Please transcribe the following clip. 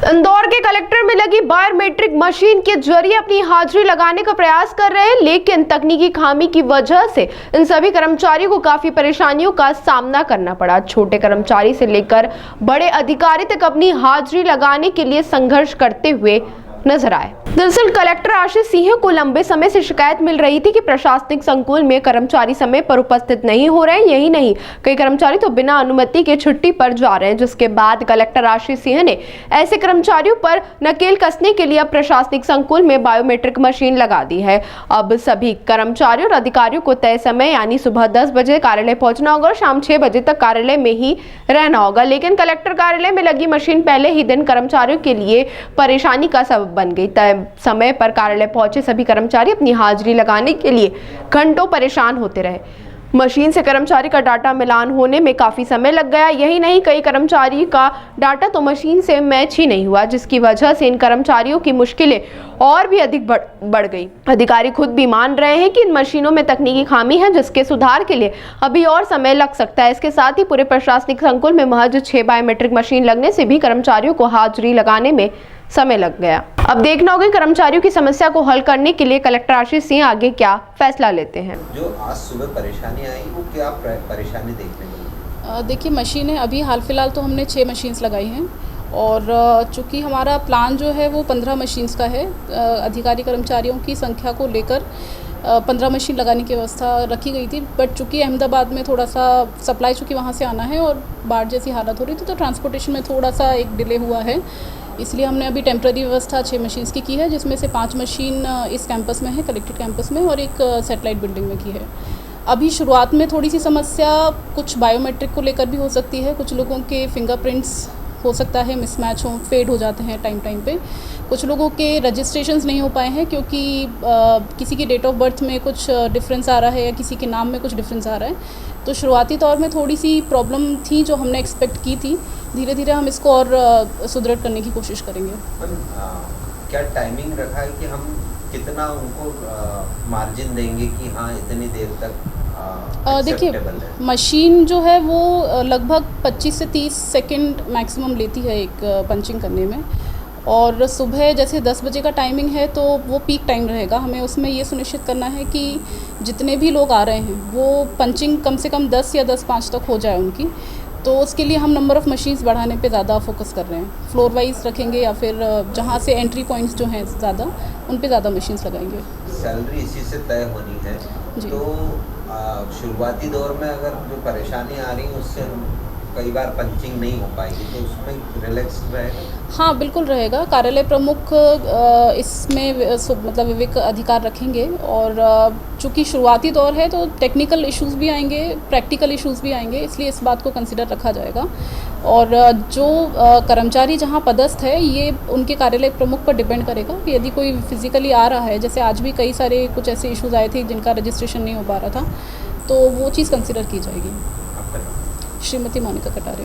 इंदौर के कलेक्टर में लगी बायोमेट्रिक मशीन के जरिए अपनी हाजिरी लगाने का प्रयास कर रहे हैं, लेकिन तकनीकी खामी की वजह से इन सभी कर्मचारियों को काफी परेशानियों का सामना करना पड़ा। छोटे कर्मचारी से लेकर बड़े अधिकारी तक अपनी हाजिरी लगाने के लिए संघर्ष करते हुए नजर आए। दरअसल कलेक्टर आशीष सिंह को लंबे समय से शिकायत मिल रही थी कि प्रशासनिक संकुल में कर्मचारी समय पर उपस्थित नहीं हो रहे हैं। यही नहीं, कई कर्मचारी तो बिना अनुमति के छुट्टी पर जा रहे हैं, जिसके बाद कलेक्टर आशीष सिंह ने ऐसे कर्मचारियों पर नकेल कसने के लिए अब प्रशासनिक संकुल में बायोमेट्रिक मशीन लगा दी है। अब सभी कर्मचारियों और अधिकारियों को तय समय यानी सुबह 10 बजे कार्यालय पहुंचना होगा और शाम 6 बजे तक कार्यालय में ही रहना होगा। लेकिन कलेक्टर कार्यालय में लगी मशीन पहले ही दिन कर्मचारियों के लिए परेशानी का सबब बन गई। तय समय पर कार्यालय पहुंचे सभी कर्मचारी अपनी हाजिरी लगाने के लिए घंटों परेशान होते रहे। मशीन से कर्मचारी का डाटा मिलान होने में काफी समय लग गया। यही नहीं, कई कर्मचारी का डाटा तो मशीन से मैच ही नहीं हुआ, जिसकी वजह से इन कर्मचारियों की मुश्किलें और भी अधिक बढ़ गई। अधिकारी खुद भी मान रहे हैं कि इन मशीनों में तकनीकी खामी है, जिसके सुधार के लिए अभी और समय लग सकता है। इसके साथ ही पूरे प्रशासनिक संकुल में महज 6 बायोमेट्रिक मशीन लगने से भी कर्मचारियों को हाजिरी लगाने में समय लग गया। अब देखना होगा कर्मचारियों की समस्या को हल करने के लिए कलेक्टर आशीष सिंह आगे क्या फैसला लेते हैं। जो आज सुबह परेशानी आई, वो क्या परेशानी देखने को? देखिए, मशीनें अभी हाल फिलहाल तो हमने 6 मशीन्स लगाई हैं और चूँकि हमारा प्लान जो है वो 15 मशीन्स का है। अधिकारी कर्मचारियों की संख्या को लेकर 15 मशीन लगाने की व्यवस्था रखी गई थी, बट चूँकि अहमदाबाद में थोड़ा सा सप्लाई चूँकि वहाँ से आना है और बाढ़ जैसी हालत हो रही थी, तो ट्रांसपोर्टेशन में थोड़ा सा एक डिले हुआ है। इसलिए हमने अभी टेम्प्रेरी व्यवस्था 6 मशीन्स की है, जिसमें से 5 मशीन इस कैंपस में है, कलेक्टेड कैंपस में, और एक सैटेलाइट बिल्डिंग में की है। अभी शुरुआत में थोड़ी सी समस्या कुछ बायोमेट्रिक को लेकर भी हो सकती है। कुछ लोगों के फिंगरप्रिंट्स हो सकता है मिसमैच हो, फेड हो जाते हैं टाइम पे। कुछ लोगों के रजिस्ट्रेशंस नहीं हो पाए हैं क्योंकि किसी की डेट ऑफ बर्थ में कुछ डिफरेंस आ रहा है या किसी के नाम में कुछ डिफरेंस आ रहा है। तो शुरुआती तौर में थोड़ी सी प्रॉब्लम थी जो हमने एक्सपेक्ट की थी। धीरे धीरे हम इसको और सुदृढ़ करने की कोशिश करेंगे। क्या टाइमिंग रखा है कि हम कितना उनको मार्जिन देंगे कि हाँ इतनी देर तक? देखिए, मशीन जो है वो लगभग 25 से 30 सेकंड मैक्सिमम लेती है एक पंचिंग करने में, और सुबह जैसे 10 बजे का टाइमिंग है तो वो पीक टाइम रहेगा। हमें उसमें ये सुनिश्चित करना है कि जितने भी लोग आ रहे हैं वो पंचिंग कम से कम 10 या 10:05 तक हो जाए उनकी। तो उसके लिए हम नंबर ऑफ़ मशीन्स बढ़ाने पे ज़्यादा फोकस कर रहे हैं। फ्लोर वाइज रखेंगे या फिर जहाँ से एंट्री पॉइंट्स जो हैं ज़्यादा, उन पे ज़्यादा मशीन्स लगाएंगे। सैलरी इसी से तय होनी है, तो शुरुआती दौर में अगर जो परेशानी आ रही है उससे हम कई बार पंचिंग नहीं हो पाएगी, तो उसमें रिलैक्स रहेगा? हाँ, बिल्कुल रहेगा। कार्यालय प्रमुख इसमें मतलब विवेक अधिकार रखेंगे, और चूँकि शुरुआती दौर है तो टेक्निकल इश्यूज़ भी आएंगे, प्रैक्टिकल इश्यूज़ भी आएंगे, इसलिए इस बात को कंसिडर रखा जाएगा। और जो कर्मचारी जहाँ पदस्थ है, ये उनके कार्यालय प्रमुख पर डिपेंड करेगा कि यदि कोई फिजिकली आ रहा है, जैसे आज भी कई सारे कुछ ऐसे इश्यूज़ आए थे जिनका रजिस्ट्रेशन नहीं हो पा रहा था, तो वो चीज़ कंसिडर की जाएगी। श्रीमती मोनिका कटारे।